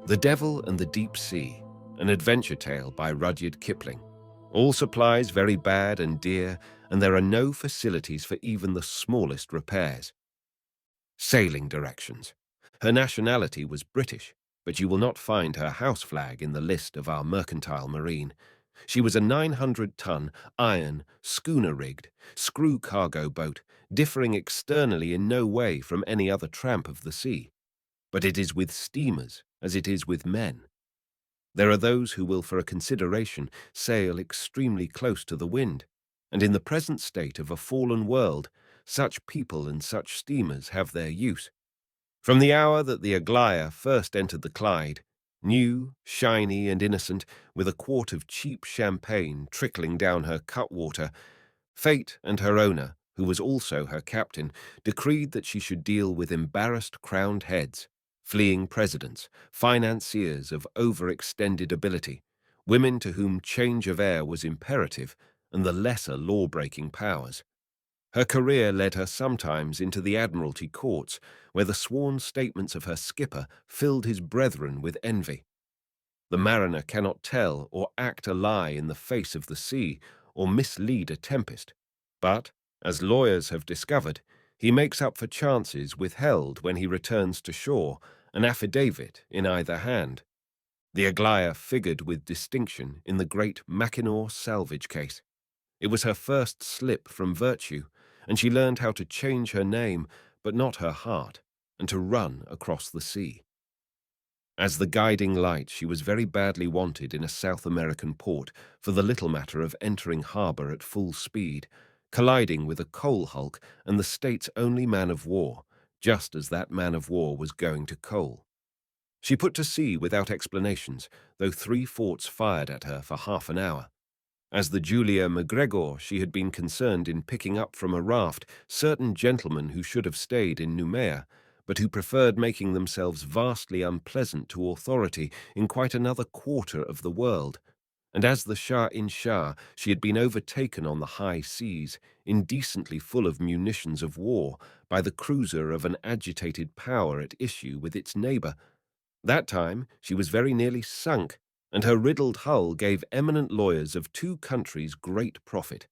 The Devil and the Deep Sea, an adventure tale by Rudyard Kipling. All supplies very bad and dear, and there are no facilities for even the smallest repairs. Sailing directions. Her nationality was British, but you will not find her house flag in the list of our mercantile marine. She was a 900-ton, iron, schooner-rigged, screw cargo boat, differing externally in no way from any other tramp of the sea. But it is with steamers as it is with men. There are those who will, for a consideration, sail extremely close to the wind, and in the present state of a fallen world, such people and such steamers have their use. From the hour that the Aglaia first entered the Clyde, new, shiny, and innocent, with a quart of cheap champagne trickling down her cutwater, Fate and her owner, who was also her captain, decreed that she should deal with embarrassed crowned heads, fleeing presidents, financiers of overextended ability, women to whom change of air was imperative, and the lesser law-breaking powers. Her career led her sometimes into the Admiralty courts, where the sworn statements of her skipper filled his brethren with envy. The mariner cannot tell or act a lie in the face of the sea, or mislead a tempest. But, as lawyers have discovered, he makes up for chances withheld when he returns to shore, an affidavit in either hand. The Aglaia figured with distinction in the great Mackinaw salvage case. It was her first slip from virtue, and she learned how to change her name, but not her heart, and to run across the sea. As the guiding light, she was very badly wanted in a South American port for the little matter of entering harbour at full speed, colliding with a coal hulk and the state's only man of war, just as that man of war was going to coal. She put to sea without explanations, though 3 forts fired at her for half an hour. As the Julia MacGregor, she had been concerned in picking up from a raft certain gentlemen who should have stayed in Noumea, but who preferred making themselves vastly unpleasant to authority in quite another quarter of the world. And as the Shah-in-Shah, she had been overtaken on the high seas, indecently full of munitions of war, by the cruiser of an agitated power at issue with its neighbour. That time she was very nearly sunk, and her riddled hull gave eminent lawyers of 2 countries great profit.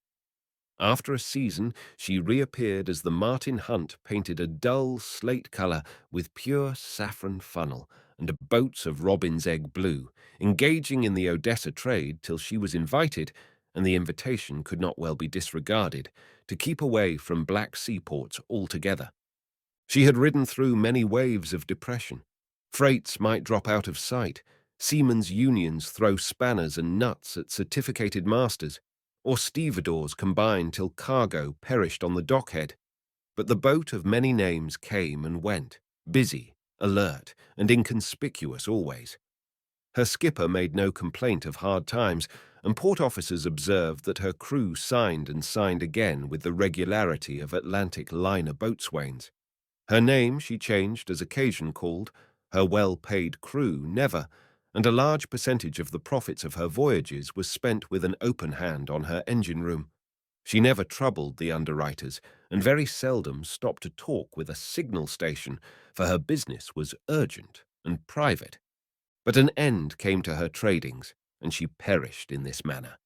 After a season, she reappeared as the Martin Hunt, painted a dull slate colour with pure saffron funnel and boats of robin's egg blue, engaging in the Odessa trade till she was invited, and the invitation could not well be disregarded, to keep away from Black Sea ports altogether. She had ridden through many waves of depression. Freights might drop out of sight, seamen's unions throw spanners and nuts at certificated masters, or stevedores combine till cargo perished on the dockhead. But the boat of many names came and went, busy, alert, and inconspicuous always. Her skipper made no complaint of hard times, and port officers observed that her crew signed and signed again with the regularity of Atlantic liner boatswains. Her name she changed as occasion called, her well-paid crew never, and a large percentage of the profits of her voyages was spent with an open hand on her engine room. She never troubled the underwriters, and very seldom stopped to talk with a signal station, for her business was urgent and private. But an end came to her tradings, and she perished in this manner.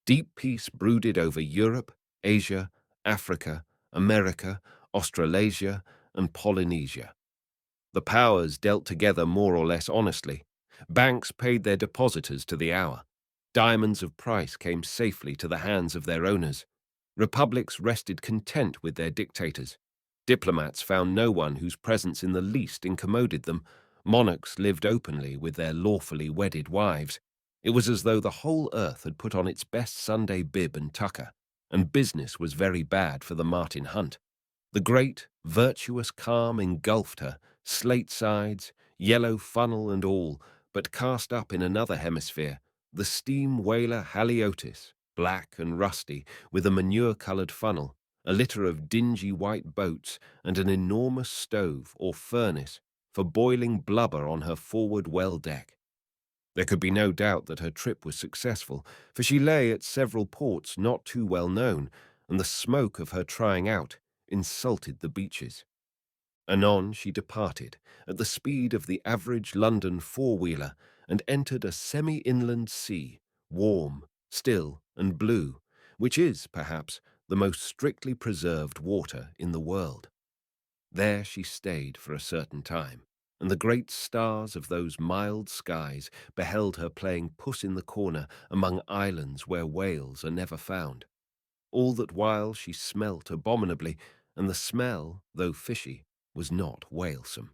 Deep peace brooded over Europe, Asia, Africa, America, Australasia, and Polynesia. The powers dealt together more or less honestly. Banks paid their depositors to the hour. Diamonds of price came safely to the hands of their owners. Republics rested content with their dictators. Diplomats found no one whose presence in the least incommoded them. Monarchs lived openly with their lawfully wedded wives. It was as though the whole earth had put on its best Sunday bib and tucker, and business was very bad for the Martin Hunt. The great, virtuous calm engulfed her, slate sides, yellow funnel and all, but cast up in another hemisphere, the steam whaler Haliotis, black and rusty, with a manure-coloured funnel, a litter of dingy white boats, and an enormous stove or furnace for boiling blubber on her forward well deck. There could be no doubt that her trip was successful, for she lay at several ports not too well known, and the smoke of her trying out insulted the beaches. Anon she departed, at the speed of the average London four-wheeler, and entered a semi-inland sea, warm, still, and blue, which is, perhaps, the most strictly preserved water in the world. There she stayed for a certain time, and the great stars of those mild skies beheld her playing puss in the corner among islands where whales are never found. All that while she smelt abominably, and the smell, though fishy, was not whalesome.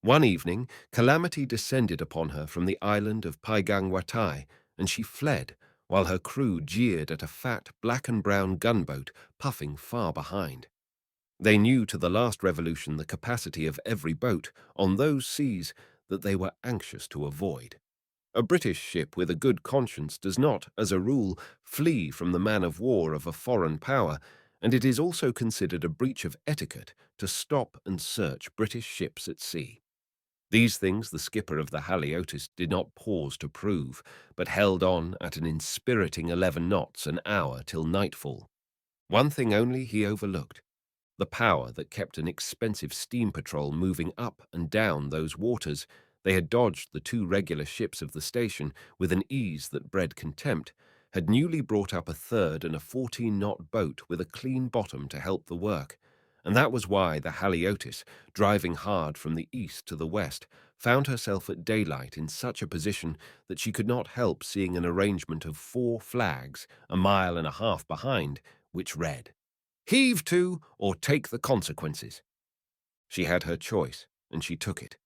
One evening, calamity descended upon her from the island of Watai, and she fled, while her crew jeered at a fat black and brown gunboat puffing far behind. They knew to the last revolution the capacity of every boat on those seas that they were anxious to avoid. A British ship with a good conscience does not, as a rule, flee from the man-of-war of a foreign power, and it is also considered a breach of etiquette to stop and search British ships at sea. These things the skipper of the Haliotis did not pause to prove, but held on at an inspiriting 11 knots an hour till nightfall. One thing only he overlooked: the power that kept an expensive steam patrol moving up and down those waters. They had dodged the 2 regular ships of the station with an ease that bred contempt, had newly brought up a 3rd and a 14-knot boat with a clean bottom to help the work, and that was why the Haliotis, driving hard from the east to the west, found herself at daylight in such a position that she could not help seeing an arrangement of 4 flags, a mile and a half behind, which read, "Heave to, or take the consequences." She had her choice, and she took it.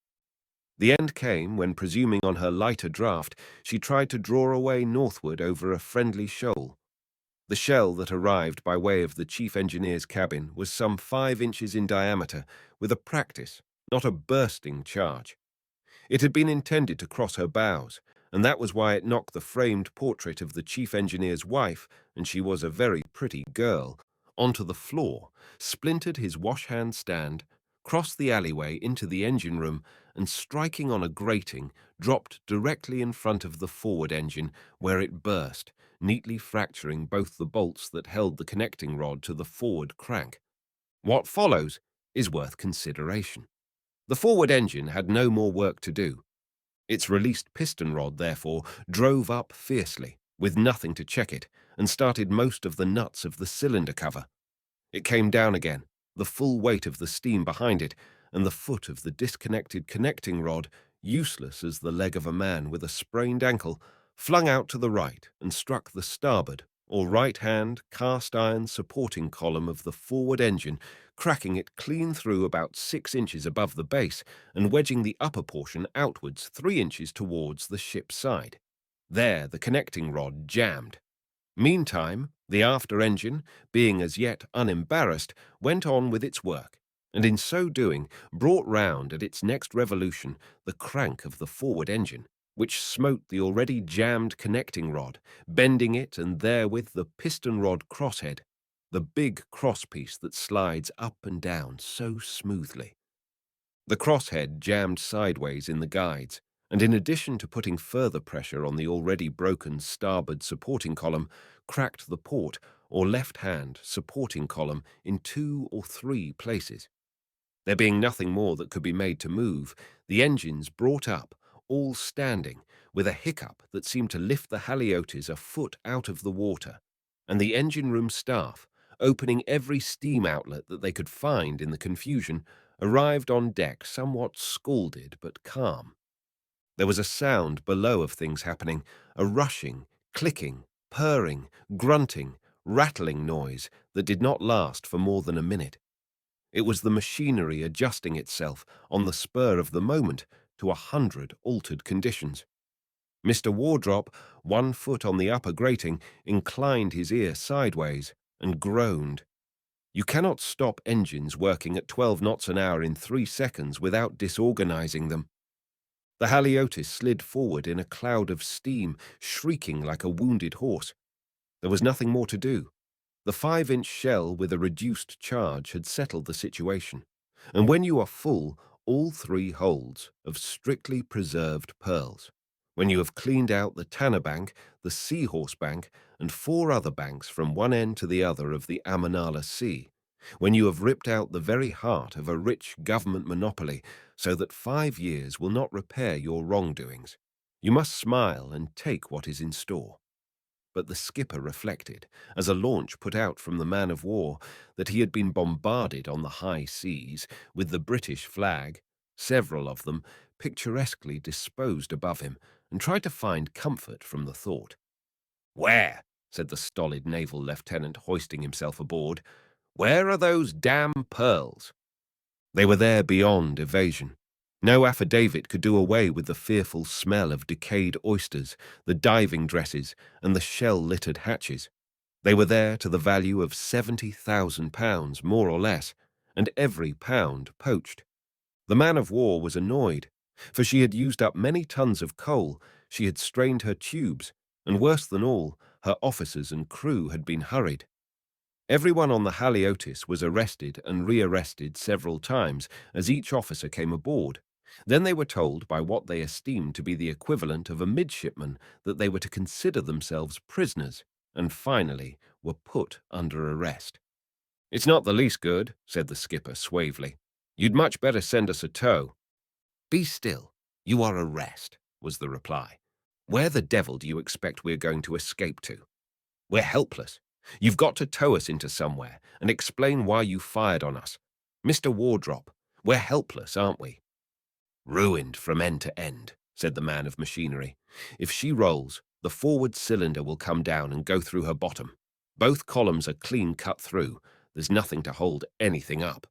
The end came when, presuming on her lighter draught, she tried to draw away northward over a friendly shoal. The shell that arrived by way of the chief engineer's cabin was some 5 inches in diameter, with a practice, not a bursting charge. It had been intended to cross her bows, and that was why it knocked the framed portrait of the chief engineer's wife, and she was a very pretty girl, onto the floor, splintered his wash-hand stand, crossed the alleyway into the engine room, and striking on a grating, dropped directly in front of the forward engine, where it burst, neatly fracturing both the bolts that held the connecting rod to the forward crank. What follows is worth consideration. The forward engine had no more work to do. Its released piston rod, therefore, drove up fiercely, with nothing to check it, and started most of the nuts of the cylinder cover. It came down again, the full weight of the steam behind it, and the foot of the disconnected connecting rod, useless as the leg of a man with a sprained ankle, flung out to the right and struck the starboard, or right-hand, cast-iron supporting column of the forward engine, cracking it clean through about 6 inches above the base and wedging the upper portion outwards 3 inches towards the ship's side. There the connecting rod jammed. Meantime, the after engine, being as yet unembarrassed, went on with its work, and in so doing brought round at its next revolution the crank of the forward engine, which smote the already jammed connecting rod, bending it and therewith the piston rod crosshead, the big crosspiece that slides up and down so smoothly. The crosshead jammed sideways in the guides, and in addition to putting further pressure on the already broken starboard supporting column, cracked the port or left-hand supporting column in 2 or 3 places. There being nothing more that could be made to move, the engines brought up, all standing, with a hiccup that seemed to lift the Haliotis a foot out of the water, and the engine-room staff, opening every steam outlet that they could find in the confusion, arrived on deck somewhat scalded but calm. There was a sound below of things happening, a rushing, clicking, purring, grunting, rattling noise that did not last for more than a minute. It was the machinery adjusting itself on the spur of the moment to 100 altered conditions. Mr. Wardrop, 1 foot on the upper grating, inclined his ear sideways and groaned. You cannot stop engines working at 12 knots an hour in 3 seconds without disorganizing them. The Haliotis slid forward in a cloud of steam, shrieking like a wounded horse. There was nothing more to do. The 5-inch shell with a reduced charge had settled the situation, and when you are full, all 3 holds of strictly preserved pearls. When you have cleaned out the Tanner Bank, the Seahorse Bank, and 4 other banks from one end to the other of the Amanala Sea, when you have ripped out the very heart of a rich government monopoly so that 5 years will not repair your wrongdoings. You must smile and take what is in store. But the skipper reflected, as a launch put out from the man-of-war, that he had been bombarded on the high seas with the British flag, several of them picturesquely disposed above him, and tried to find comfort from the thought. "Where?" said the stolid naval lieutenant, hoisting himself aboard. "Where are those damn pearls?" They were there beyond evasion. No affidavit could do away with the fearful smell of decayed oysters, the diving dresses, and the shell-littered hatches. They were there to the value of £70,000, more or less, and every pound poached. The man-of-war was annoyed, for she had used up many tons of coal, she had strained her tubes, and worse than all, her officers and crew had been hurried. Everyone on the Haliotis was arrested and rearrested several times as each officer came aboard. Then they were told by what they esteemed to be the equivalent of a midshipman that they were to consider themselves prisoners, and finally were put under arrest. "It's not the least good," said the skipper suavely. "You'd much better send us a tow." "Be still. You are arrest," was the reply. "Where the devil do you expect we're going to escape to? We're helpless. You've got to tow us into somewhere and explain why you fired on us. Mr. Wardrop, we're helpless, aren't we?" "Ruined from end to end," said the man of machinery. "If she rolls, the forward cylinder will come down and go through her bottom. Both columns are clean cut through. There's nothing to hold anything up."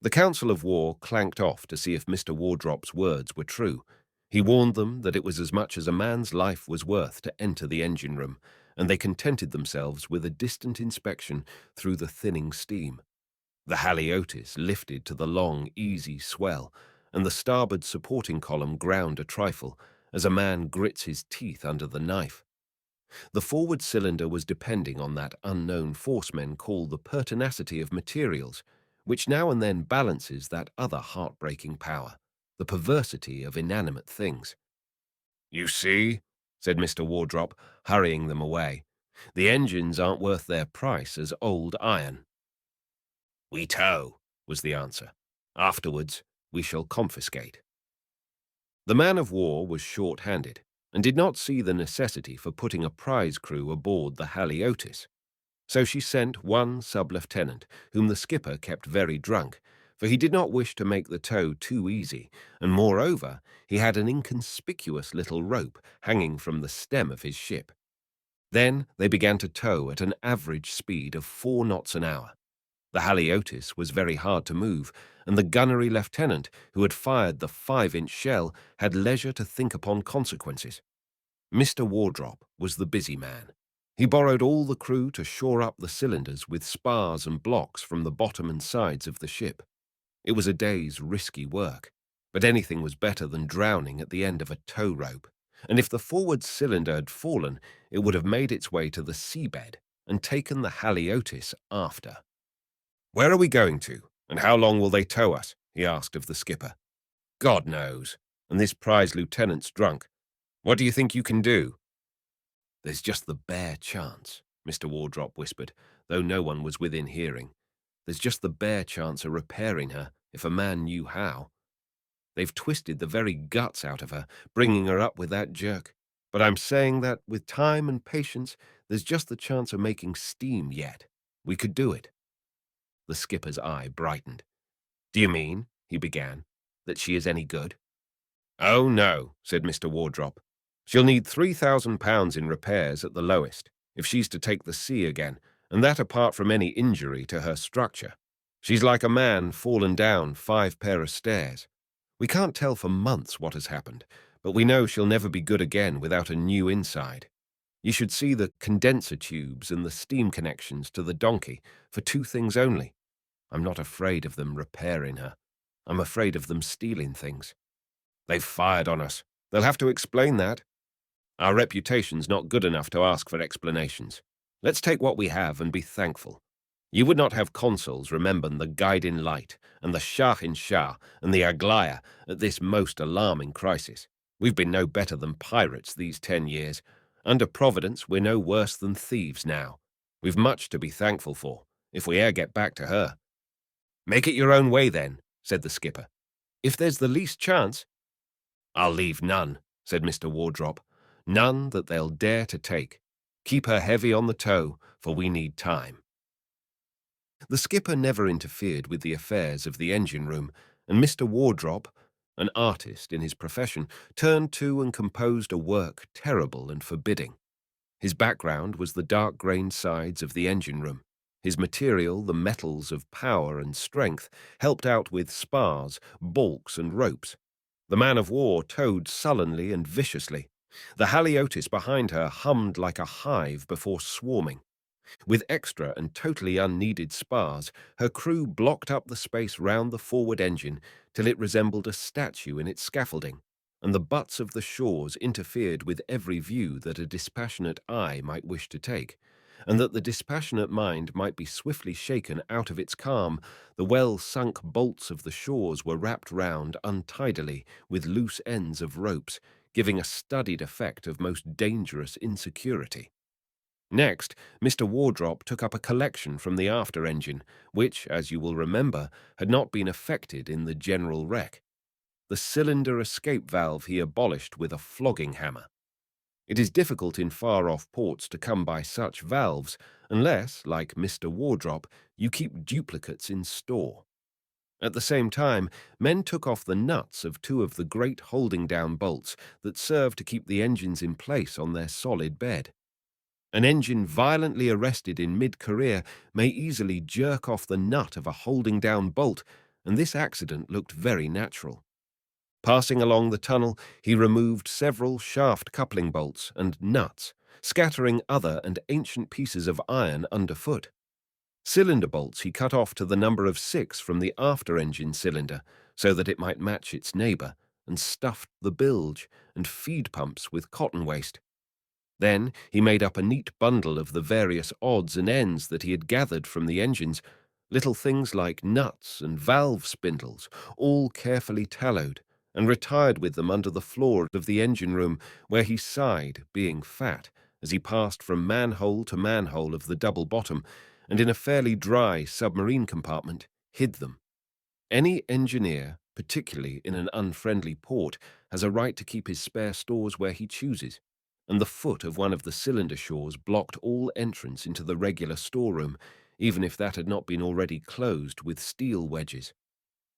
The Council of War clanked off to see if Mr. Wardrop's words were true. He warned them that it was as much as a man's life was worth to enter the engine room, and they contented themselves with a distant inspection through the thinning steam. The Haliotis lifted to the long, easy swell, and the starboard supporting column ground a trifle, as a man grits his teeth under the knife. The forward cylinder was depending on that unknown force men call the pertinacity of materials, which now and then balances that other heartbreaking power, the perversity of inanimate things. "You see," said Mr. Wardrop, hurrying them away, "the engines aren't worth their price as old iron." "We tow," was the answer. "Afterwards, we shall confiscate." The man-of-war was short-handed, and did not see the necessity for putting a prize crew aboard the Haliotis. So she sent one sub-lieutenant, whom the skipper kept very drunk, for he did not wish to make the tow too easy, and moreover, he had an inconspicuous little rope hanging from the stem of his ship. Then they began to tow at an average speed of 4 knots an hour. The Haliotis was very hard to move, and the gunnery lieutenant, who had fired the 5-inch shell, had leisure to think upon consequences. Mr. Wardrop was the busy man. He borrowed all the crew to shore up the cylinders with spars and blocks from the bottom and sides of the ship. It was a day's risky work, but anything was better than drowning at the end of a tow rope, and if the forward cylinder had fallen, it would have made its way to the seabed and taken the Haliotis after. "Where are we going to, and how long will they tow us?" he asked of the skipper. "God knows, and this prize lieutenant's drunk. What do you think you can do?" "There's just the bare chance," Mr. Wardrop whispered, though no one was within hearing. "There's just the bare chance of repairing her, if a man knew how. They've twisted the very guts out of her, bringing her up with that jerk. But I'm saying that, with time and patience, there's just the chance of making steam yet. We could do it." The skipper's eye brightened. "Do you mean," he began, "that she is any good?" "Oh, no," said Mr. Wardrop. "She'll need £3,000 in repairs at the lowest, if she's to take the sea again, and that apart from any injury to her structure. She's like a man fallen down 5 pair of stairs. We can't tell for months what has happened, but we know she'll never be good again without a new inside. You should see the condenser tubes and the steam connections to the donkey for 2 things only. I'm not afraid of them repairing her. I'm afraid of them stealing things. They've fired on us. They'll have to explain that. Our reputation's not good enough to ask for explanations. Let's take what we have and be thankful. You would not have consuls remembering the guiding light and the Shah-in-Shah and the Aglaya at this most alarming crisis. We've been no better than pirates these 10 years. Under Providence, we're no worse than thieves now. We've much to be thankful for, if we e'er get back to her." "Make it your own way, then," said the skipper. "If there's the least chance—" "I'll leave none," said Mr. Wardrop. "None that they'll dare to take. Keep her heavy on the tow, for we need time." The skipper never interfered with the affairs of the engine-room, and Mr. Wardrop, an artist in his profession, turned to and composed a work terrible and forbidding. His background was the dark-grained sides of the engine-room. His material, the metals of power and strength, helped out with spars, balks, and ropes. The man-of-war towed sullenly and viciously. The Haliotis behind her hummed like a hive before swarming. With extra and totally unneeded spars, her crew blocked up the space round the forward engine till it resembled a statue in its scaffolding, and the butts of the shores interfered with every view that a dispassionate eye might wish to take, and that the dispassionate mind might be swiftly shaken out of its calm. The well-sunk bolts of the shores were wrapped round untidily with loose ends of ropes, giving a studied effect of most dangerous insecurity. Next, Mr. Wardrop took up a collection from the after engine, which, as you will remember, had not been affected in the general wreck. The cylinder escape valve he abolished with a flogging hammer. It is difficult in far-off ports to come by such valves, unless, like Mr. Wardrop, you keep duplicates in store. At the same time, men took off the nuts of two of the great holding-down bolts that serve to keep the engines in place on their solid bed. An engine violently arrested in mid-career may easily jerk off the nut of a holding-down bolt, and this accident looked very natural. Passing along the tunnel, he removed several shaft coupling bolts and nuts, scattering other and ancient pieces of iron underfoot. Cylinder bolts he cut off to the number of 6 from the after-engine cylinder, so that it might match its neighbour, and stuffed the bilge and feed pumps with cotton waste. Then he made up a neat bundle of the various odds and ends that he had gathered from the engines, little things like nuts and valve spindles, all carefully tallowed, and retired with them under the floor of the engine-room, where he sighed, being fat, as he passed from manhole to manhole of the double bottom, and in a fairly dry submarine compartment hid them. Any engineer, particularly in an unfriendly port, has a right to keep his spare stores where he chooses, and the foot of one of the cylinder shores blocked all entrance into the regular storeroom, even if that had not been already closed with steel wedges.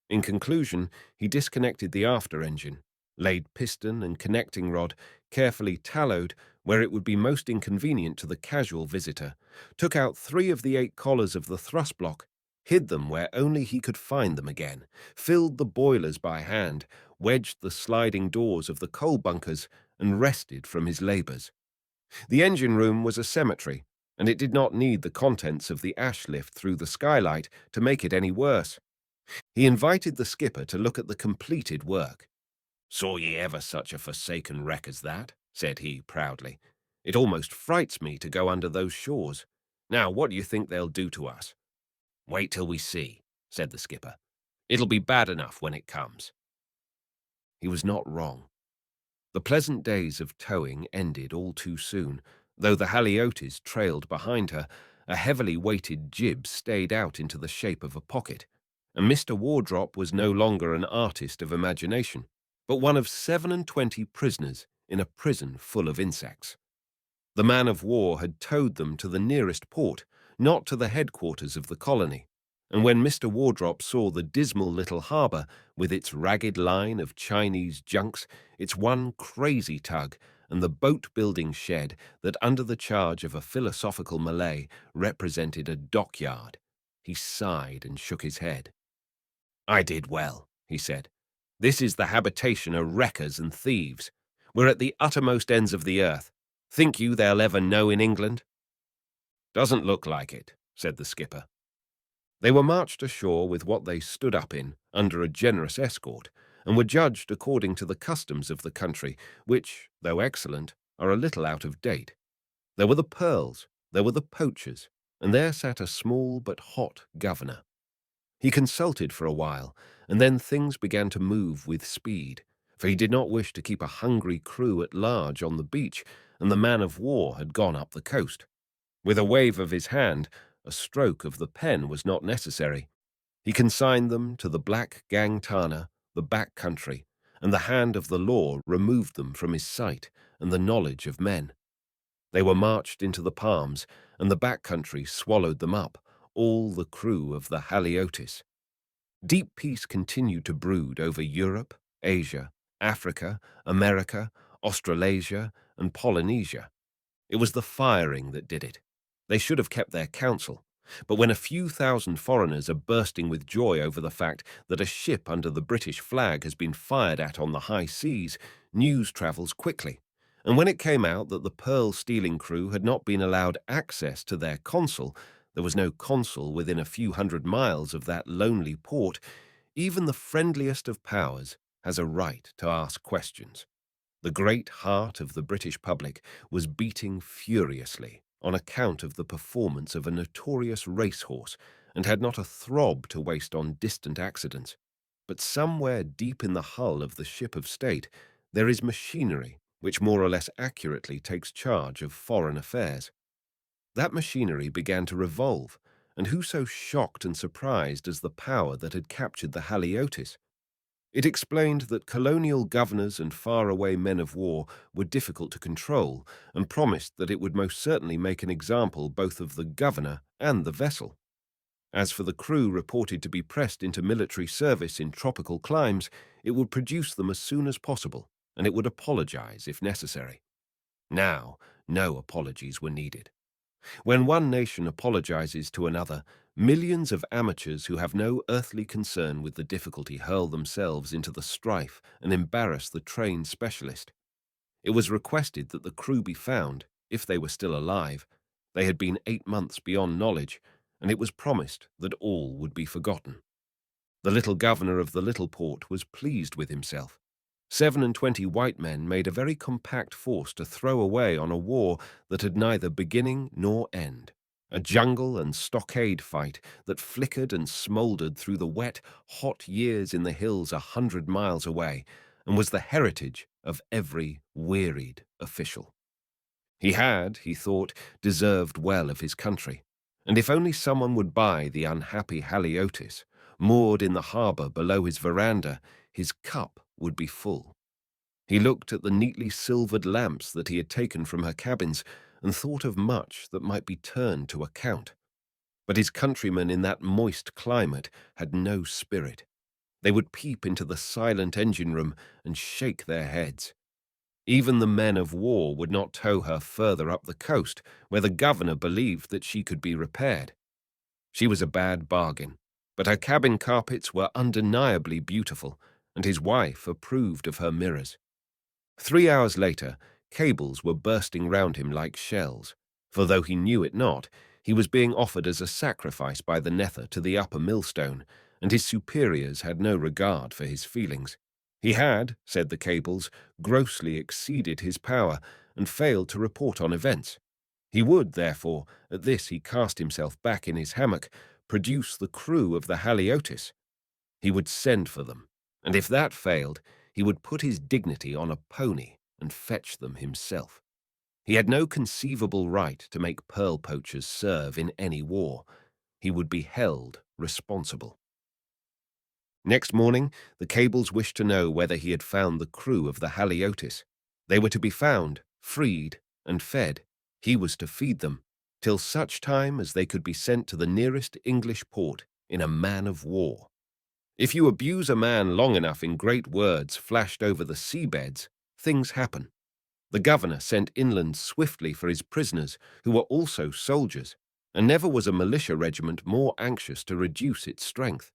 In conclusion, he disconnected the after engine, laid piston and connecting rod, carefully tallowed where it would be most inconvenient to the casual visitor, took out 3 of the 8 collars of the thrust block, hid them where only he could find them again, filled the boilers by hand, wedged the sliding doors of the coal bunkers, and rested from his labours. The engine-room was a cemetery, and it did not need the contents of the ash lift through the skylight to make it any worse. He invited the skipper to look at the completed work. "Saw ye ever such a forsaken wreck as that?" said he proudly. "It almost frights me to go under those shores. Now, what do you think they'll do to us?" "Wait till we see," said the skipper. "It'll be bad enough when it comes." He was not wrong. The pleasant days of towing ended all too soon. Though the Haliotis trailed behind her, a heavily weighted jib stayed out into the shape of a pocket, and Mr. Wardrop was no longer an artist of imagination, but one of 27 prisoners in a prison full of insects. The man-of-war had towed them to the nearest port, not to the headquarters of the colony, and when Mr. Wardrop saw the dismal little harbour, with its ragged line of Chinese junks, its one crazy tug, and the boat-building shed that, under the charge of a philosophical Malay, represented a dockyard, he sighed and shook his head. "I did well," he said. "This is the habitation of wreckers and thieves. We're at the uttermost ends of the earth. Think you they'll ever know in England?" "Doesn't look like it," said the skipper. They were marched ashore with what they stood up in, under a generous escort, and were judged according to the customs of the country, which, though excellent, are a little out of date. There were the pearls, there were the poachers, and there sat a small but hot governor. He consulted for a while, and then things began to move with speed, for he did not wish to keep a hungry crew at large on the beach, and the man-of-war had gone up the coast. With a wave of his hand, a stroke of the pen was not necessary. He consigned them to the black gang tana, the back country, and the hand of the law removed them from his sight and the knowledge of men. They were marched into the palms, and the back country swallowed them up, all the crew of the Haliotis. Deep peace continued to brood over Europe, Asia, Africa, America, Australasia, and Polynesia. It was the firing that did it. They should have kept their counsel. But when a few thousand foreigners are bursting with joy over the fact that a ship under the British flag has been fired at on the high seas, news travels quickly. And when it came out that the pearl-stealing crew had not been allowed access to their consul, there was no consul within a few hundred miles of that lonely port, even the friendliest of powers has a right to ask questions. The great heart of the British public was beating furiously on account of the performance of a notorious racehorse and had not a throb to waste on distant accidents. But somewhere deep in the hull of the ship of state there is machinery which more or less accurately takes charge of foreign affairs. That machinery began to revolve, and who so shocked and surprised as the power that had captured the Haliotis? It explained that colonial governors and faraway men of war were difficult to control, and promised that it would most certainly make an example both of the governor and the vessel. As for the crew reported to be pressed into military service in tropical climes, it would produce them as soon as possible, and it would apologize if necessary. Now, no apologies were needed. When one nation apologizes to another, millions of amateurs who have no earthly concern with the difficulty hurl themselves into the strife and embarrass the trained specialist. It was requested that the crew be found, if they were still alive. They had been 8 months beyond knowledge, and it was promised that all would be forgotten. The little governor of the little port was pleased with himself. 27 white men made a very compact force to throw away on a war that had neither beginning nor end. A jungle and stockade fight that flickered and smouldered through the wet, hot years in the hills 100 miles away, and was the heritage of every wearied official. He had, he thought, deserved well of his country, and if only someone would buy the unhappy Haliotis, moored in the harbour below his veranda, his cup would be full. He looked at the neatly silvered lamps that he had taken from her cabins and thought of much that might be turned to account. But his countrymen in that moist climate had no spirit. They would peep into the silent engine room and shake their heads. Even the men of war would not tow her further up the coast, where the governor believed that she could be repaired. She was a bad bargain, but her cabin carpets were undeniably beautiful, and his wife approved of her mirrors. 3 hours later, cables were bursting round him like shells, for though he knew it not, he was being offered as a sacrifice by the Nether to the upper millstone, and his superiors had no regard for his feelings. He had, said the cables, grossly exceeded his power and failed to report on events. He would, therefore, at this he cast himself back in his hammock, produce the crew of the Haliotis. He would send for them, and if that failed, he would put his dignity on a pony and fetch them himself. He had no conceivable right to make pearl poachers serve in any war. He would be held responsible. Next morning, the cables wished to know whether he had found the crew of the Haliotis. They were to be found, freed, and fed. He was to feed them, till such time as they could be sent to the nearest English port in a man of war. If you abuse a man long enough in great words flashed over the seabeds, things happen. The governor sent inland swiftly for his prisoners, who were also soldiers, and never was a militia regiment more anxious to reduce its strength.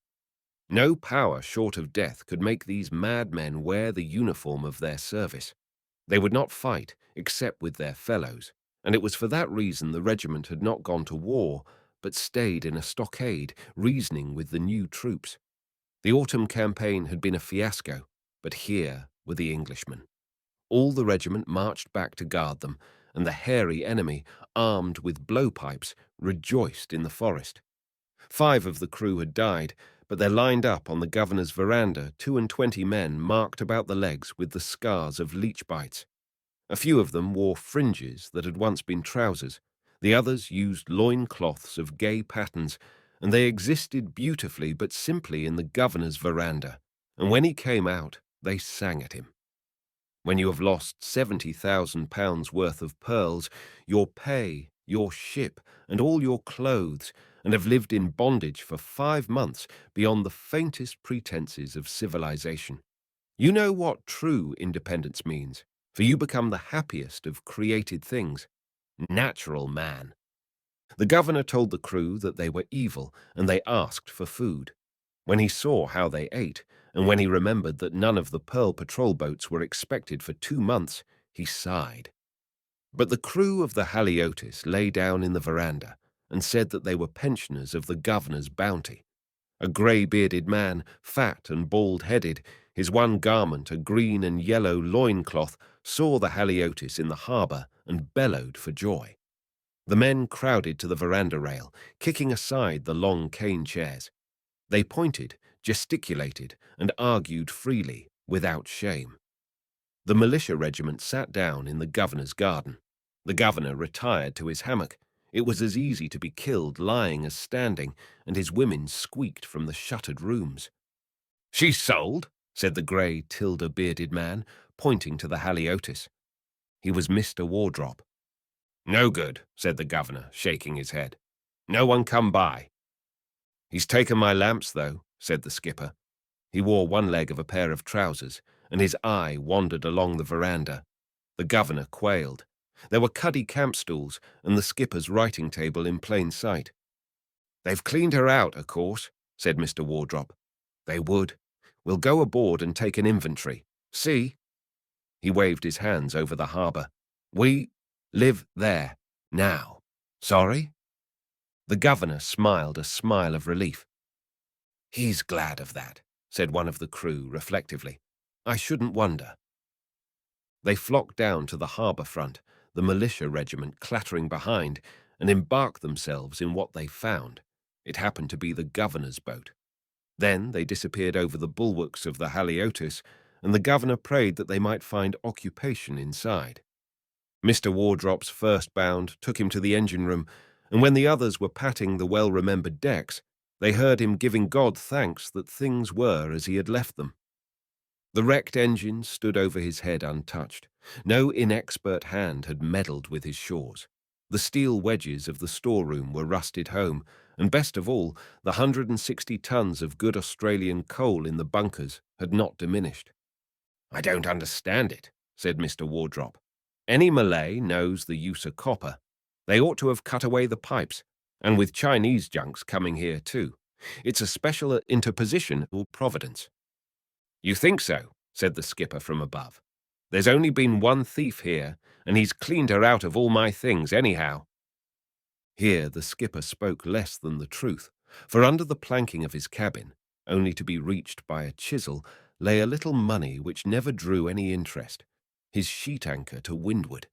No power short of death could make these madmen wear the uniform of their service. They would not fight except with their fellows, and it was for that reason the regiment had not gone to war, but stayed in a stockade, reasoning with the new troops. The autumn campaign had been a fiasco, but here were the Englishmen. All the regiment marched back to guard them, and the hairy enemy, armed with blowpipes, rejoiced in the forest. 5 of the crew had died, but there lined up on the governor's veranda 22 men marked about the legs with the scars of leech bites. A few of them wore fringes that had once been trousers. The others used loincloths of gay patterns, and they existed beautifully but simply in the governor's veranda, and when he came out, they sang at him. When you have lost £70,000 worth of pearls, your pay, your ship, and all your clothes, and have lived in bondage for 5 months beyond the faintest pretenses of civilization, you know what true independence means, for you become the happiest of created things, natural man. The governor told the crew that they were evil, and they asked for food. When he saw how they ate, and when he remembered that none of the Pearl Patrol boats were expected for 2 months, he sighed. But the crew of the Haliotis lay down in the veranda and said that they were pensioners of the governor's bounty. A grey-bearded man, fat and bald-headed, his one garment a green and yellow loincloth, saw the Haliotis in the harbour and bellowed for joy. The men crowded to the veranda rail, kicking aside the long cane chairs. They pointed, gesticulated, and argued freely, without shame. The militia regiment sat down in the governor's garden. The governor retired to his hammock. It was as easy to be killed lying as standing, and his women squeaked from the shuttered rooms. "She's sold," said the grey, tilde-bearded man, pointing to the Haliotis. He was Mr. Wardrop. "No good," said the governor, shaking his head. "No one come by." "He's taken my lamps, though," said the skipper. He wore one leg of a pair of trousers, and his eye wandered along the veranda. The governor quailed. There were cuddy camp stools and the skipper's writing table in plain sight. "They've cleaned her out, of course," said Mr. Wardrop. "They would. We'll go aboard and take an inventory. See?" He waved his hands over the harbour. "We live there now. Sorry?" The governor smiled a smile of relief. "He's glad of that," said one of the crew reflectively. "I shouldn't wonder." They flocked down to the harbour front, the militia regiment clattering behind, and embarked themselves in what they found. It happened to be the governor's boat. Then they disappeared over the bulwarks of the Haliotis, and the governor prayed that they might find occupation inside. Mr. Wardrop's first bound took him to the engine room, and when the others were patting the well-remembered decks, they heard him giving God thanks that things were as he had left them. The wrecked engine stood over his head untouched. No inexpert hand had meddled with his shores. The steel wedges of the storeroom were rusted home, and best of all, the 160 tons of good Australian coal in the bunkers had not diminished. "I don't understand it," said Mr. Wardrop. "Any Malay knows the use of copper. They ought to have cut away the pipes, and with Chinese junks coming here too. It's a special interposition or providence." "You think so?" said the skipper from above. "There's only been one thief here, and he's cleaned her out of all my things anyhow." Here the skipper spoke less than the truth, for under the planking of his cabin, only to be reached by a chisel, lay a little money which never drew any interest, his sheet anchor to windward.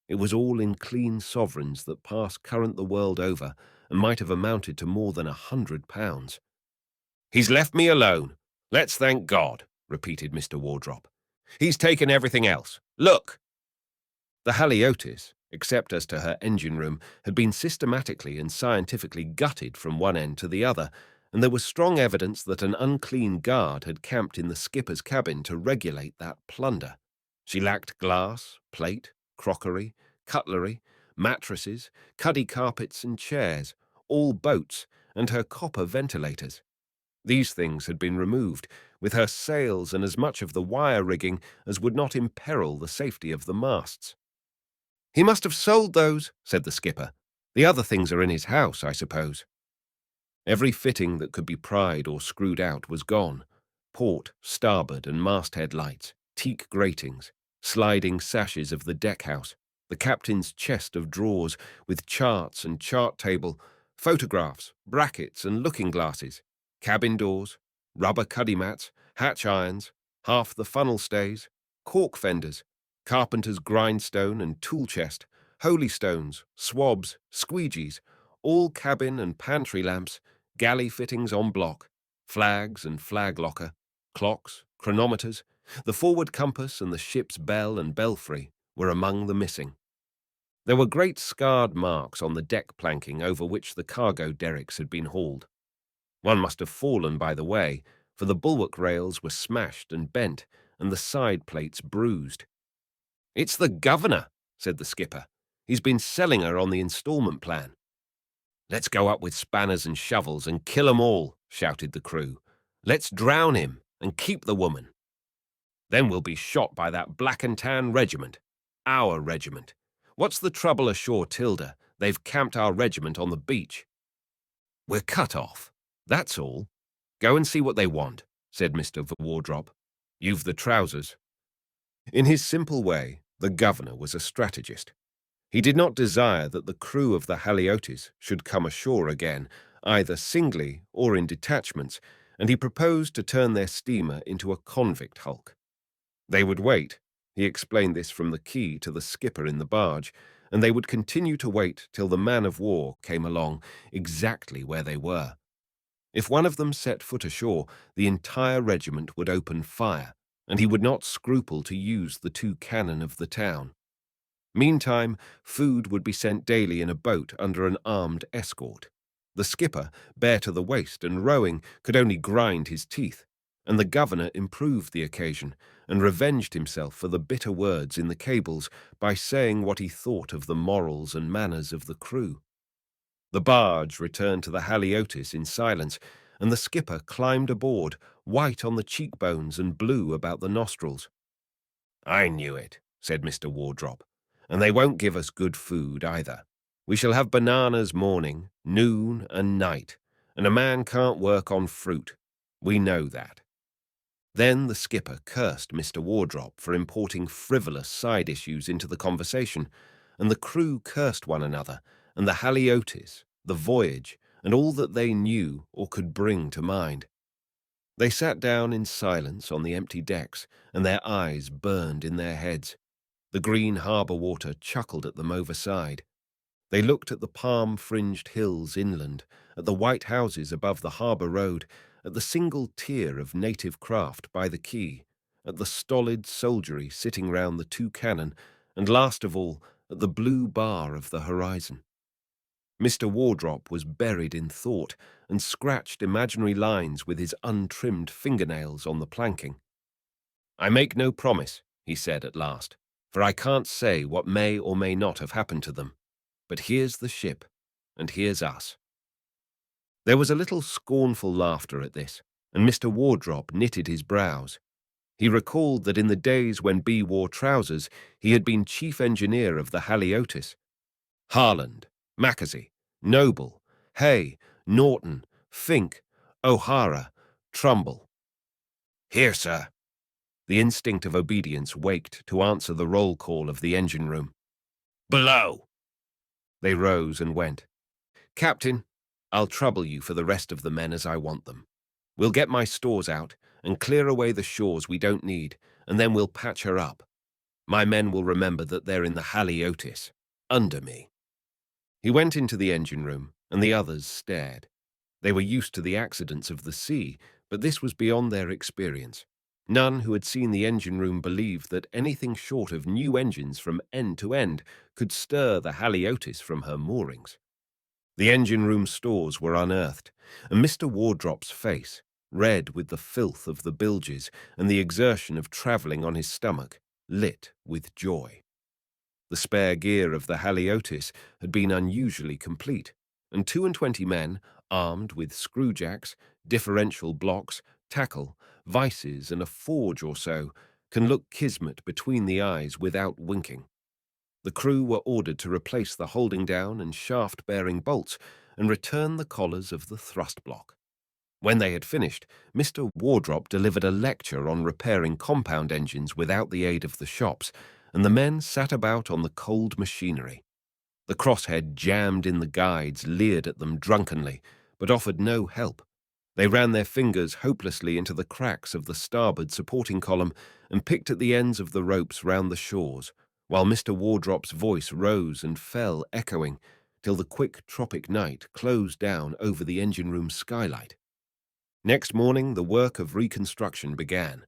It was all in clean sovereigns that pass current the world over, and might have amounted to more than £100. "He's left me alone. Let's thank God," repeated Mr. Wardrop. "He's taken everything else. Look!" The Haliotis, except as to her engine room, had been systematically and scientifically gutted from one end to the other, and there was strong evidence that an unclean guard had camped in the skipper's cabin to regulate that plunder. She lacked glass, plate, crockery, cutlery, mattresses, cuddy carpets and chairs, all boats, and her copper ventilators. These things had been removed, with her sails and as much of the wire rigging as would not imperil the safety of the masts. "He must have sold those," said the skipper. "The other things are in his house, I suppose." Every fitting that could be pried or screwed out was gone. Port, starboard, and masthead lights, teak gratings, sliding sashes of the deckhouse, the captain's chest of drawers with charts and chart table, photographs, brackets, and looking-glasses, cabin doors, rubber cuddy mats, hatch irons, half the funnel stays, cork fenders, carpenter's grindstone and tool chest, holystones, swabs, squeegees, all cabin and pantry lamps, galley fittings en bloc, flags and flag locker, clocks, chronometers, the forward compass and the ship's bell and belfry were among the missing. There were great scarred marks on the deck planking over which the cargo derricks had been hauled. One must have fallen by the way, for the bulwark rails were smashed and bent, and the side plates bruised. "It's the governor," said the skipper. "He's been selling her on the instalment plan." "Let's go up with spanners and shovels and kill 'em all," shouted the crew. "Let's drown him and keep the woman. Then we'll be shot by that black and tan regiment. Our regiment. What's the trouble ashore, Tilda? They've camped our regiment on the beach." "We're cut off. That's all. Go and see what they want," said Mr. Wardrop. "You've the trousers." In his simple way, the governor was a strategist. He did not desire that the crew of the Haliotis should come ashore again, either singly or in detachments, and he proposed to turn their steamer into a convict hulk. They would wait. He explained this from the quay to the skipper in the barge, and they would continue to wait till the man-of-war came along exactly where they were. If one of them set foot ashore, the entire regiment would open fire, and he would not scruple to use the 2 cannon of the town. Meantime, food would be sent daily in a boat under an armed escort. The skipper, bare to the waist and rowing, could only grind his teeth, and the governor improved the occasion and revenged himself for the bitter words in the cables by saying what he thought of the morals and manners of the crew. The barge returned to the Haliotis in silence, and the skipper climbed aboard, white on the cheekbones and blue about the nostrils. "I knew it," said Mr. Wardrop, "and they won't give us good food either. We shall have bananas morning, noon, and night, and a man can't work on fruit. We know that." Then the skipper cursed Mr. Wardrop for importing frivolous side issues into the conversation, and the crew cursed one another, and the Haliotis, the voyage, and all that they knew or could bring to mind. They sat down in silence on the empty decks, and their eyes burned in their heads. The green harbour water chuckled at them overside. They looked at the palm-fringed hills inland, at the white houses above the harbour road, at the single tier of native craft by the quay, at the stolid soldiery sitting round the 2 cannon, and last of all, at the blue bar of the horizon. Mr. Wardrop was buried in thought and scratched imaginary lines with his untrimmed fingernails on the planking. "I make no promise," he said at last, "for I can't say what may or may not have happened to them. But here's the ship, and here's us." There was a little scornful laughter at this, and Mr. Wardrop knitted his brows. He recalled that in the days when B wore trousers, he had been chief engineer of the Haliotis. Harland, Mackenzie, Noble, Hay, Norton, Fink, O'Hara, Trumbull. "Here, sir." The instinct of obedience waked to answer the roll call of the engine room. "Below." They rose and went. "Captain, I'll trouble you for the rest of the men as I want them. We'll get my stores out and clear away the shores we don't need, and then we'll patch her up. My men will remember that they're in the Haliotis, under me." He went into the engine room, and the others stared. They were used to the accidents of the sea, but this was beyond their experience. None who had seen the engine room believed that anything short of new engines from end to end could stir the Haliotis from her moorings. The engine room stores were unearthed, and Mr. Wardrop's face, red with the filth of the bilges and the exertion of travelling on his stomach, lit with joy. The spare gear of the Haliotis had been unusually complete, and 22 men, armed with screwjacks, differential blocks, tackle, vices, and a forge or so, can look kismet between the eyes without winking. The crew were ordered to replace the holding down and shaft-bearing bolts and return the collars of the thrust block. When they had finished, Mr. Wardrop delivered a lecture on repairing compound engines without the aid of the shops, and the men sat about on the cold machinery. The crosshead jammed in the guides, leered at them drunkenly, but offered no help. They ran their fingers hopelessly into the cracks of the starboard supporting column and picked at the ends of the ropes round the shores, while Mr. Wardrop's voice rose and fell echoing, till the quick tropic night closed down over the engine room skylight. Next morning the work of reconstruction began.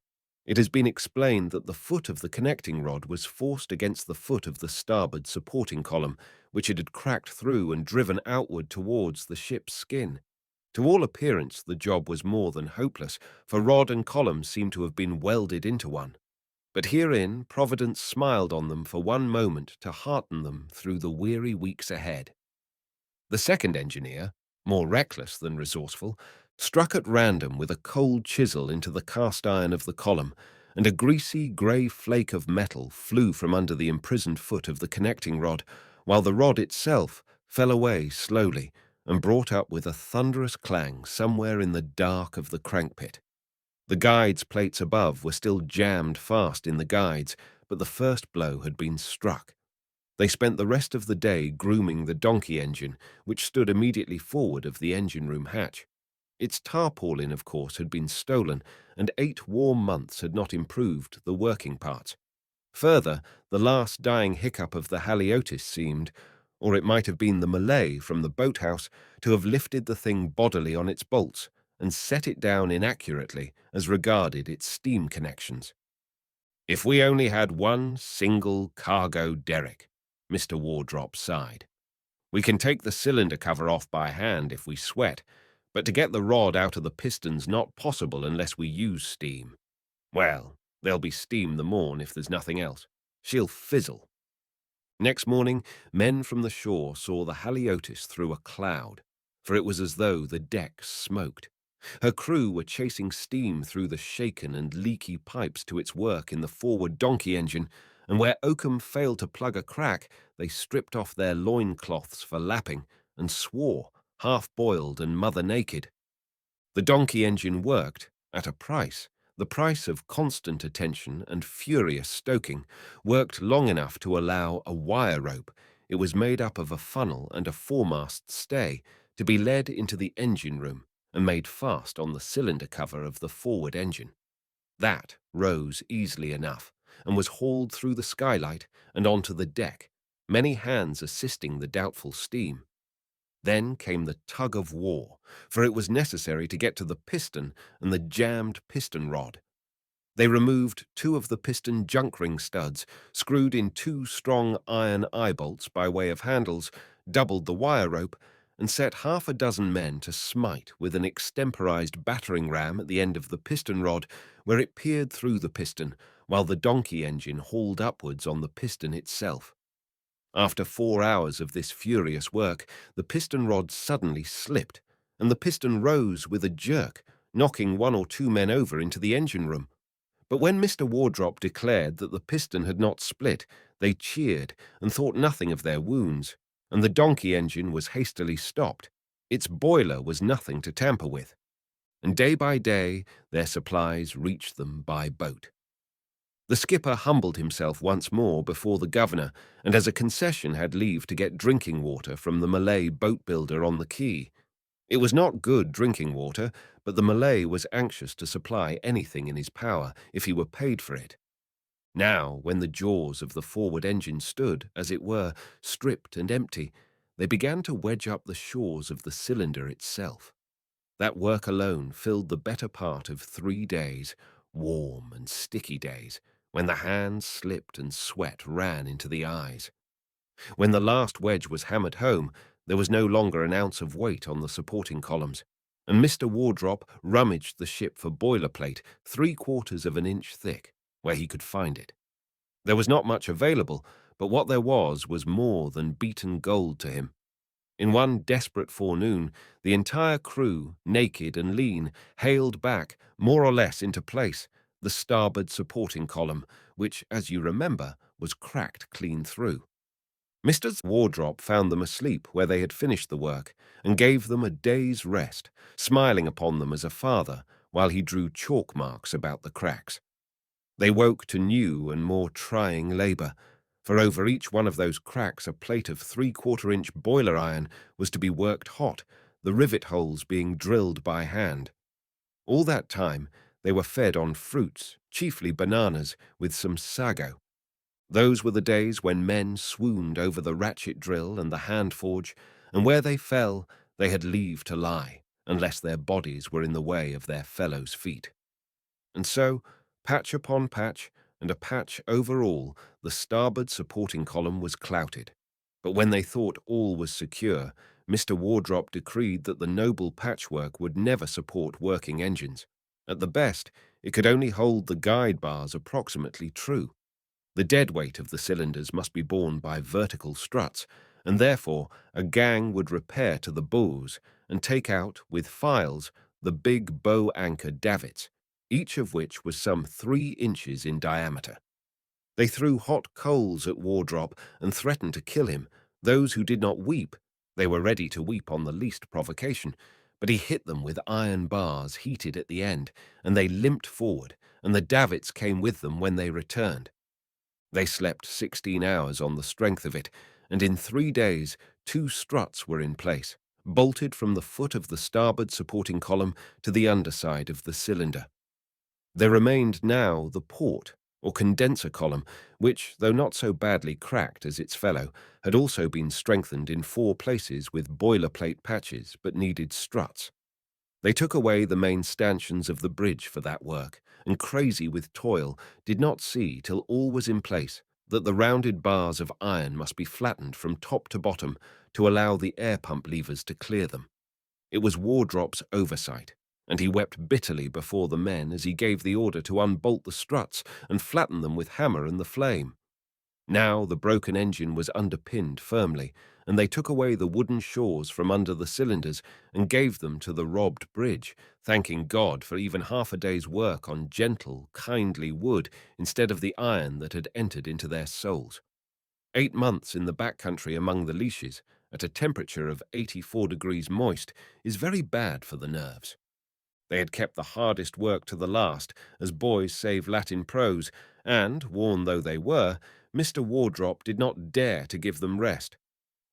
It has been explained that the foot of the connecting rod was forced against the foot of the starboard supporting column, which it had cracked through and driven outward towards the ship's skin. To all appearance, the job was more than hopeless, for rod and column seemed to have been welded into one. But herein Providence smiled on them for one moment to hearten them through the weary weeks ahead. The second engineer, more reckless than resourceful, struck at random with a cold chisel into the cast iron of the column, and a greasy grey flake of metal flew from under the imprisoned foot of the connecting rod, while the rod itself fell away slowly and brought up with a thunderous clang somewhere in the dark of the crankpit. The guides' plates above were still jammed fast in the guides, but the first blow had been struck. They spent the rest of the day grooming the donkey engine, which stood immediately forward of the engine room hatch. Its tarpaulin, of course, had been stolen, and 8 warm months had not improved the working parts. Further, the last dying hiccup of the Haliotis seemed, or it might have been the Malay from the boathouse, to have lifted the thing bodily on its bolts and set it down inaccurately as regarded its steam connections. "If we only had one single cargo derrick," Mr. Wardrop sighed. "We can take the cylinder cover off by hand if we sweat, but to get the rod out of the piston's not possible unless we use steam. Well, there'll be steam the morn if there's nothing else. She'll fizzle." Next morning, men from the shore saw the Haliotis through a cloud, for it was as though the deck smoked. Her crew were chasing steam through the shaken and leaky pipes to its work in the forward donkey engine, and where Oakham failed to plug a crack, they stripped off their loincloths for lapping and swore, half-boiled and mother-naked. The donkey engine worked, at a price, the price of constant attention and furious stoking, worked long enough to allow a wire rope. It was made up of a funnel and a foremast stay, to be led into the engine room and made fast on the cylinder cover of the forward engine. That rose easily enough and was hauled through the skylight and onto the deck, many hands assisting the doubtful steam. Then came the tug of war, for it was necessary to get to the piston and the jammed piston rod. They removed 2 of the piston junk-ring studs, screwed in 2 strong iron eye-bolts by way of handles, doubled the wire rope, and set half a dozen men to smite with an extemporized battering ram at the end of the piston rod, where it peered through the piston, while the donkey engine hauled upwards on the piston itself. After 4 hours of this furious work, the piston rod suddenly slipped, and the piston rose with a jerk, knocking 1 or 2 men over into the engine room. But when Mr. Wardrop declared that the piston had not split, they cheered and thought nothing of their wounds, and the donkey engine was hastily stopped. Its boiler was nothing to tamper with, and day by day their supplies reached them by boat. The skipper humbled himself once more before the governor, and as a concession had leave to get drinking water from the Malay boat builder on the quay. It was not good drinking water, but the Malay was anxious to supply anything in his power if he were paid for it. Now, when the jaws of the forward engine stood, as it were, stripped and empty, they began to wedge up the shores of the cylinder itself. That work alone filled the better part of 3 days, warm and sticky days, when the hands slipped and sweat ran into the eyes. When the last wedge was hammered home, there was no longer an ounce of weight on the supporting columns, and Mr. Wardrop rummaged the ship for boilerplate 3/4 of an inch thick, where he could find it. There was not much available, but what there was more than beaten gold to him. In one desperate forenoon, the entire crew, naked and lean, hailed back, more or less into place, the starboard supporting column, which, as you remember, was cracked clean through. Mr. Wardrop found them asleep where they had finished the work, and gave them a day's rest, smiling upon them as a father, while he drew chalk marks about the cracks. They woke to new and more trying labour, for over each one of those cracks a plate of 3/4 inch boiler iron was to be worked hot, the rivet holes being drilled by hand. All that time they were fed on fruits, chiefly bananas, with some sago. Those were the days when men swooned over the ratchet drill and the hand forge, and where they fell they had leave to lie, unless their bodies were in the way of their fellows' feet. And so, Patch upon patch, and a patch over all, the starboard supporting column was clouted. But when they thought all was secure, Mr. Wardrop decreed that the noble patchwork would never support working engines. At the best, it could only hold the guide bars approximately true. The dead weight of the cylinders must be borne by vertical struts, and therefore a gang would repair to the bows and take out, with files, the big bow anchor davits, each of which was some 3 inches in diameter. They threw hot coals at Wardrop and threatened to kill him. Those who did not weep, they were ready to weep on the least provocation, but he hit them with iron bars heated at the end, and they limped forward, and the davits came with them when they returned. They slept 16 hours on the strength of it, and in 3 days 2 struts were in place, bolted from the foot of the starboard supporting column to the underside of the cylinder. There remained now the port, or condenser column, which, though not so badly cracked as its fellow, had also been strengthened in 4 places with boilerplate patches, but needed struts. They took away the main stanchions of the bridge for that work, and crazy with toil, did not see till all was in place that the rounded bars of iron must be flattened from top to bottom to allow the air pump levers to clear them. It was Wardrop's oversight, and he wept bitterly before the men as he gave the order to unbolt the struts and flatten them with hammer and the flame. Now the broken engine was underpinned firmly, and they took away the wooden shores from under the cylinders and gave them to the robbed bridge, thanking God for even half a day's work on gentle, kindly wood instead of the iron that had entered into their souls. 8 months in the back country among the leashes, at a temperature of 84 degrees moist, is very bad for the nerves. They had kept the hardest work to the last, as boys save Latin prose, and, worn though they were, Mr. Wardrop did not dare to give them rest.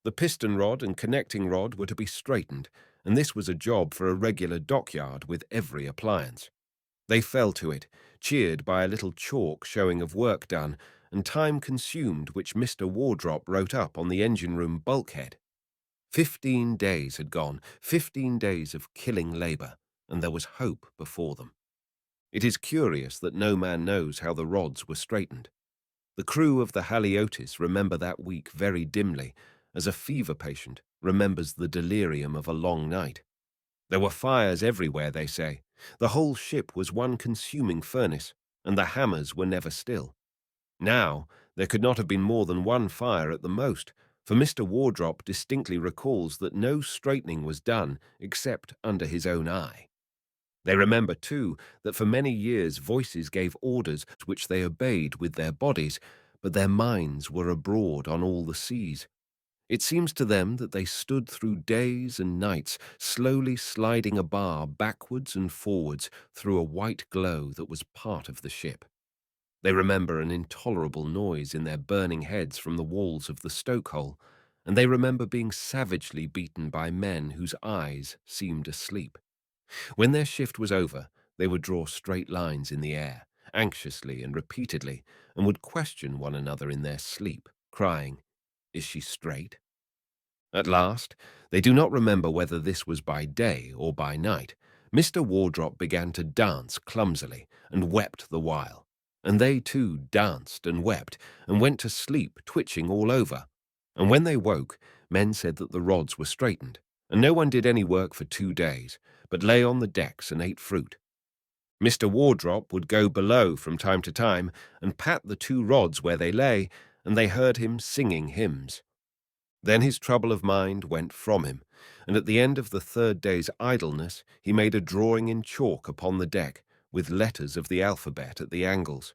The piston rod and connecting rod were to be straightened, and this was a job for a regular dockyard with every appliance. They fell to it, cheered by a little chalk showing of work done, and time consumed which Mr. Wardrop wrote up on the engine-room bulkhead. 15 days had gone, 15 days of killing labour, and there was hope before them. It is curious that no man knows how the rods were straightened. The crew of the Haliotis remember that week very dimly, as a fever patient remembers the delirium of a long night. There were fires everywhere, they say. The whole ship was one consuming furnace, and the hammers were never still. Now, there could not have been more than one fire at the most, for Mr. Wardrop distinctly recalls that no straightening was done except under his own eye. They remember, too, that for many years voices gave orders which they obeyed with their bodies, but their minds were abroad on all the seas. It seems to them that they stood through days and nights, slowly sliding a bar backwards and forwards through a white glow that was part of the ship. They remember an intolerable noise in their burning heads from the walls of the stokehole, and they remember being savagely beaten by men whose eyes seemed asleep. When their shift was over, they would draw straight lines in the air, anxiously and repeatedly, and would question one another in their sleep, crying, "Is she straight?" At last, they do not remember whether this was by day or by night, Mr. Wardrop began to dance clumsily and wept the while, and they too danced and wept and went to sleep twitching all over. And when they woke, men said that the rods were straightened, and no one did any work for 2 days, but lay on the decks and ate fruit. Mr. Wardrop would go below from time to time and pat the 2 rods where they lay, and they heard him singing hymns. Then his trouble of mind went from him, and at the end of the 3rd day's idleness he made a drawing in chalk upon the deck, with letters of the alphabet at the angles.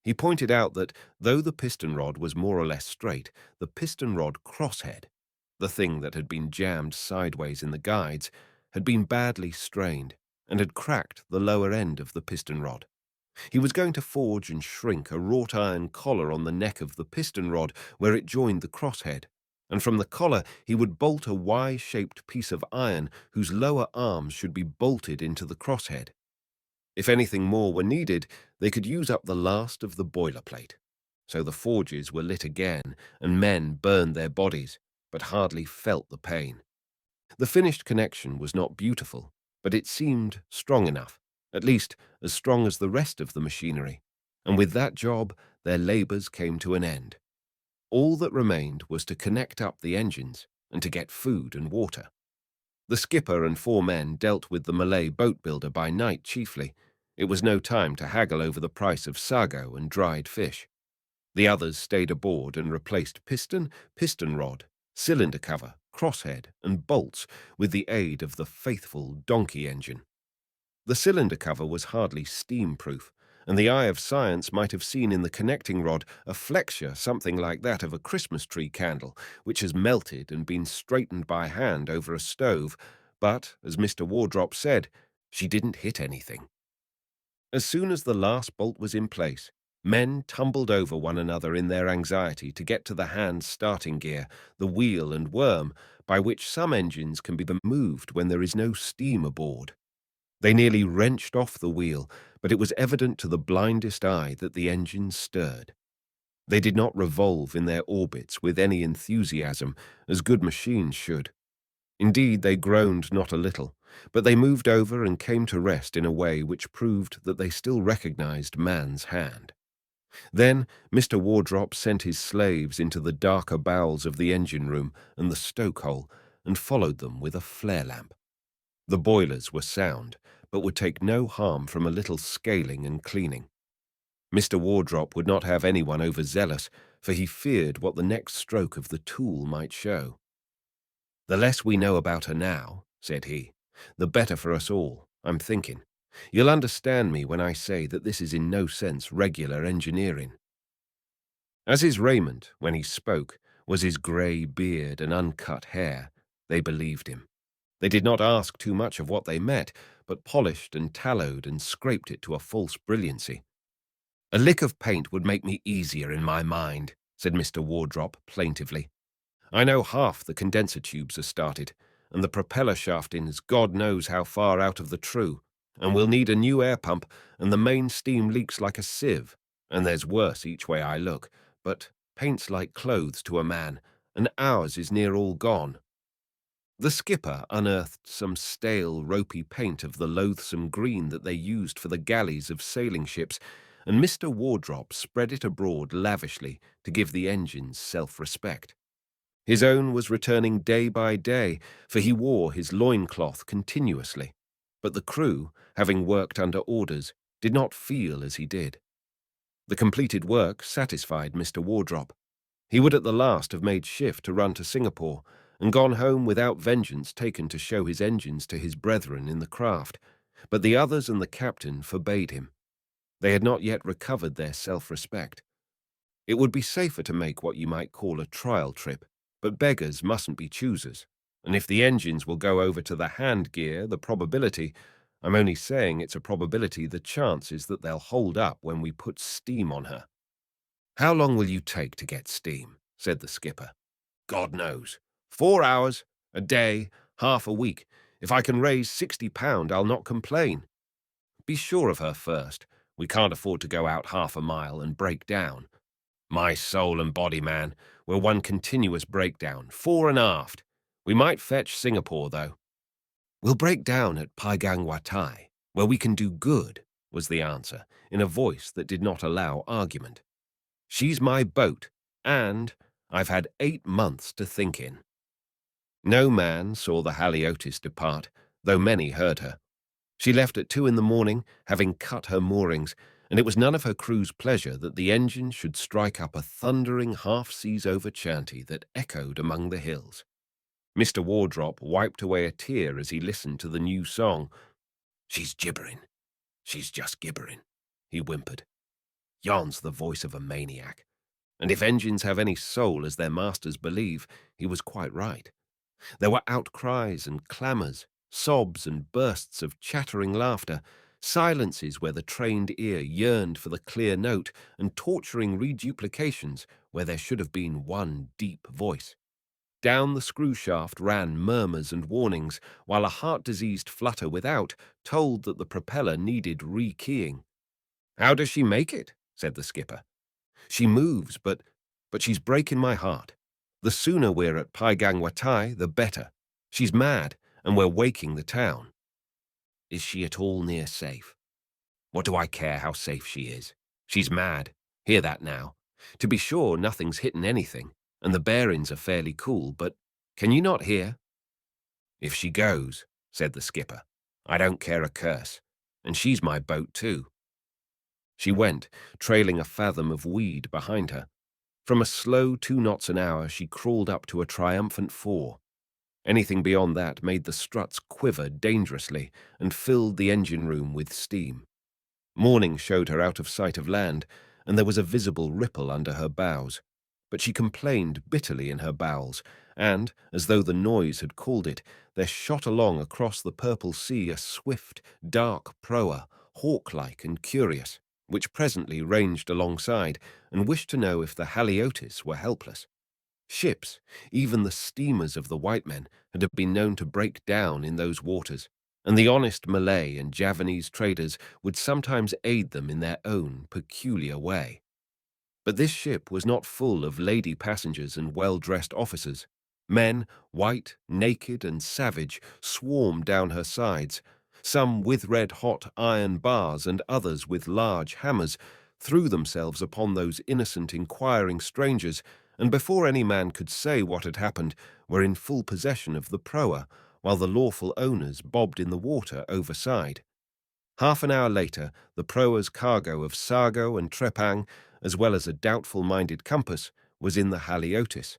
He pointed out that, though the piston rod was more or less straight, the piston rod crosshead, the thing that had been jammed sideways in the guides, had been badly strained, and had cracked the lower end of the piston rod. He was going to forge and shrink a wrought iron collar on the neck of the piston rod where it joined the crosshead, and from the collar he would bolt a Y-shaped piece of iron whose lower arms should be bolted into the crosshead. If anything more were needed, they could use up the last of the boilerplate. So the forges were lit again, and men burned their bodies, but hardly felt the pain. The finished connection was not beautiful, but it seemed strong enough, at least as strong as the rest of the machinery, and with that job their labours came to an end. All that remained was to connect up the engines and to get food and water. The skipper and 4 men dealt with the Malay boat builder by night chiefly. It was no time to haggle over the price of sago and dried fish. The others stayed aboard and replaced piston, piston rod, cylinder cover, crosshead, and bolts with the aid of the faithful donkey engine. The cylinder cover was hardly steam-proof, and the eye of science might have seen in the connecting rod a flexure something like that of a Christmas tree candle, which has melted and been straightened by hand over a stove, but, as Mr. Wardrop said, she didn't hit anything. As soon as the last bolt was in place, men tumbled over one another in their anxiety to get to the hand starting gear, the wheel and worm, by which some engines can be moved when there is no steam aboard. They nearly wrenched off the wheel, but it was evident to the blindest eye that the engines stirred. They did not revolve in their orbits with any enthusiasm, as good machines should. Indeed, they groaned not a little, but they moved over and came to rest in a way which proved that they still recognized man's hand. Then Mr. Wardrop sent his slaves into the darker bowels of the engine-room and the stoke-hole, and followed them with a flare-lamp. The boilers were sound, but would take no harm from a little scaling and cleaning. Mr. Wardrop would not have anyone overzealous, for he feared what the next stroke of the tool might show. "The less we know about her now," said he, "the better for us all, I'm thinking. You'll understand me when I say that this is in no sense regular engineering." As his raiment, when he spoke, was his grey beard and uncut hair, they believed him. They did not ask too much of what they met, but polished and tallowed and scraped it to a false brilliancy. "A lick of paint would make me easier in my mind," said Mr. Wardrop plaintively. "I know half the condenser tubes are started, and the propeller shafting is God knows how far out of the true, and we'll need a new air pump, and the main steam leaks like a sieve, and there's worse each way I look, but paint's like clothes to a man, and ours is near all gone." The skipper unearthed some stale, ropey paint of the loathsome green that they used for the galleys of sailing ships, and Mr. Wardrop spread it abroad lavishly to give the engines self-respect. His own was returning day by day, for he wore his loincloth continuously, but the crew, having worked under orders, did not feel as he did. The completed work satisfied Mr. Wardrop. He would at the last have made shift to run to Singapore, and gone home without vengeance taken to show his engines to his brethren in the craft, but the others and the captain forbade him. They had not yet recovered their self-respect. It would be safer to make what you might call a trial trip, but beggars mustn't be choosers, and if the engines will go over to the hand gear, the probability, I'm only saying it's a probability, the chance is that they'll hold up when we put steam on her. "How long will you take to get steam?" said the skipper. "God knows. 4 hours, a day, half a week. If I can raise £60, I'll not complain. Be sure of her first. We can't afford to go out half a mile and break down. My soul and body, man, we're one continuous breakdown, fore and aft. We might fetch Singapore, though." "We'll break down at Paigang Watai, where we can do good," was the answer, in a voice that did not allow argument. "She's my boat, and I've had 8 months to think in." No man saw the Haliotis depart, though many heard her. She left at 2 in the morning, having cut her moorings, and it was none of her crew's pleasure that the engine should strike up a thundering half-seas-over chanty that echoed among the hills. Mr. Wardrop wiped away a tear as he listened to the new song. "She's gibbering. She's just gibbering," he whimpered. "Yon's the voice of a maniac." And if engines have any soul, as their masters believe, he was quite right. There were outcries and clamours, sobs and bursts of chattering laughter, silences where the trained ear yearned for the clear note, and torturing reduplications where there should have been one deep voice. Down the screw shaft ran murmurs and warnings, while a heart-diseased flutter without told that the propeller needed re-keying. "How does she make it?" said the skipper. "She moves, but she's breaking my heart. The sooner we're at Paigang Watai, the better. She's mad, and we're waking the town." "Is she at all near safe?" What do I care how safe she is? She's mad. Hear that now. To be sure, nothing's hitting anything, and the bearings are fairly cool, but can you not hear? If she goes, said the skipper, I don't care a curse, and she's my boat too. She went, trailing a fathom of weed behind her. From a slow 2 knots an hour, she crawled up to a triumphant 4. Anything beyond that made the struts quiver dangerously and filled the engine room with steam. Morning showed her out of sight of land, and there was a visible ripple under her bows. But she complained bitterly in her bowels, and, as though the noise had called it, there shot along across the purple sea a swift, dark proa, hawk-like and curious, which presently ranged alongside and wished to know if the Haliotis were helpless. Ships, even the steamers of the white men, had been known to break down in those waters, and the honest Malay and Javanese traders would sometimes aid them in their own peculiar way. But this ship was not full of lady passengers and well-dressed officers. Men, white, naked, and savage, swarmed down her sides. Some with red-hot iron bars and others with large hammers threw themselves upon those innocent inquiring strangers, and before any man could say what had happened, were in full possession of the proa, while the lawful owners bobbed in the water overside. Half an hour later, the proa's cargo of sago and trepang, as well as a doubtful-minded compass, was in the Haliotis.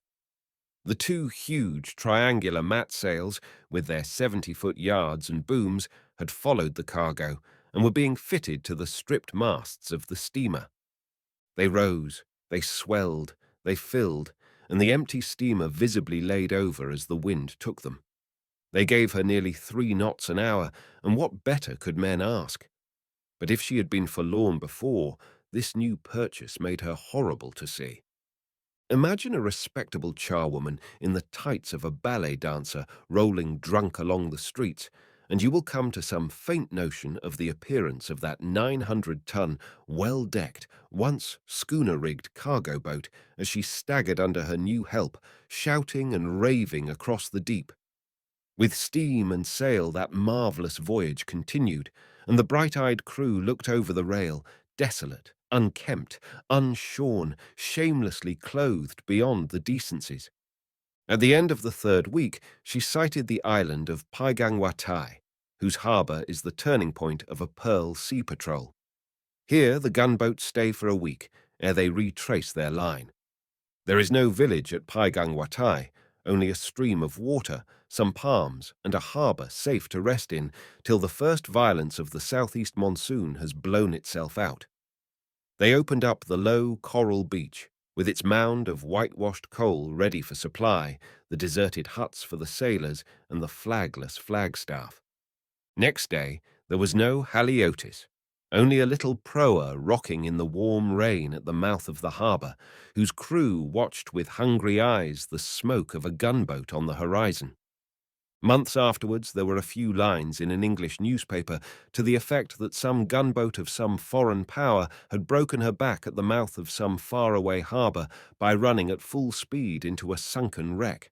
The 2 huge triangular mat sails, with their 70-foot yards and booms, had followed the cargo and were being fitted to the stripped masts of the steamer. They rose, they swelled, they filled, and the empty steamer visibly laid over as the wind took them. They gave her nearly 3 knots an hour, and what better could men ask? But if she had been forlorn before, this new purchase made her horrible to see. Imagine a respectable charwoman in the tights of a ballet dancer rolling drunk along the streets, and you will come to some faint notion of the appearance of that 900-ton, well-decked, once schooner-rigged cargo boat as she staggered under her new help, shouting and raving across the deep. With steam and sail that marvellous voyage continued, and the bright-eyed crew looked over the rail, desolate, unkempt, unshorn, shamelessly clothed beyond the decencies. At the end of the 3rd week, she sighted the island of Paigangwatai, whose harbour is the turning point of a Pearl Sea Patrol. Here the gunboats stay for a week, ere they retrace their line. There is no village at Paigangwatai, only a stream of water, some palms, and a harbour safe to rest in till the first violence of the southeast monsoon has blown itself out. They opened up the low coral beach, with its mound of whitewashed coal ready for supply, the deserted huts for the sailors, and the flagless flagstaff. Next day, there was no Haliotis, only a little proa rocking in the warm rain at the mouth of the harbour, whose crew watched with hungry eyes the smoke of a gunboat on the horizon. Months afterwards, there were a few lines in an English newspaper to the effect that some gunboat of some foreign power had broken her back at the mouth of some faraway harbour by running at full speed into a sunken wreck.